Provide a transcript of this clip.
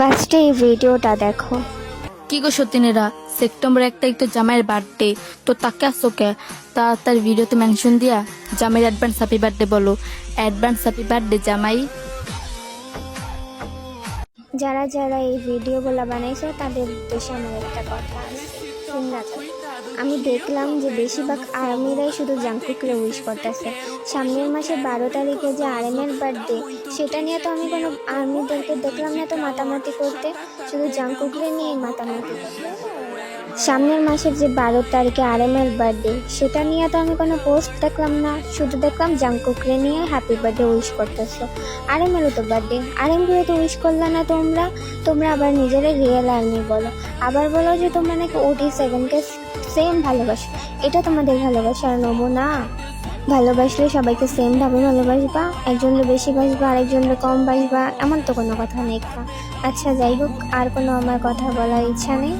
ফার্স্টে এই ভিডিওটা দেখো। কি গো সতীনেরা, সেপ্টেম্বর 1 তারিখ তো জামাইয়ের বার্থডে, তো তাকে আসো কে? তার ভিডিওতে মেনশন দিয়া জামাইয়ের অ্যাডভান্স হ্যাপি বার্থডে বলো। অ্যাডভান্স হ্যাপি বার্থডে জামাই। যারা যারা এই ভিডিওগুলো বানাইছে তাদের উদ্দেশ্যে আমার একটা কথা আছে, শুননা তো। আমি দেখলাম যে বেশিরভাগ আর্মিরাই শুধু জাংকুকরে উইশ করতেছে। সামনের মাসে 12 তারিখে যে আর্মির বার্থডে, সেটা নিয়ে তো আমি কোনো আর্মিদেরকে দেখলাম না তো মাতামাতি করতে, শুধু জাংকুকরে নিয়েই মাতামাতি করতে। সামনের মাসের যে 12 তারিখে আরএমের বার্থডে, সেটা নিয়ে তো আমি কোনো পোস্ট দেখলাম না, শুধু দেখলাম জাংকুকরে নিয়ে হ্যাপি বার্থডে উইশ করতেছো। আরএমেরও তো বার্থডে, আরএমকে তো উইশ করলে না তোমরা আবার নিজেরা রিয়েল আর্মি বলো, আবার বলো যে তোমরা নাকি OT7কে সেম ভালোবাসো। এটা তোমাদের ভালোবাসার নমুনা? ভালোবাসলে সবাইকে সেমভাবে ভালোবাসবা, একজনকে বেশি বাসবা আরেকজনকে কম বাসবা, এমন তো কোনো কথা নেই। আচ্ছা যাই হোক, আর কোনো আমার কথা বলার ইচ্ছা নেই।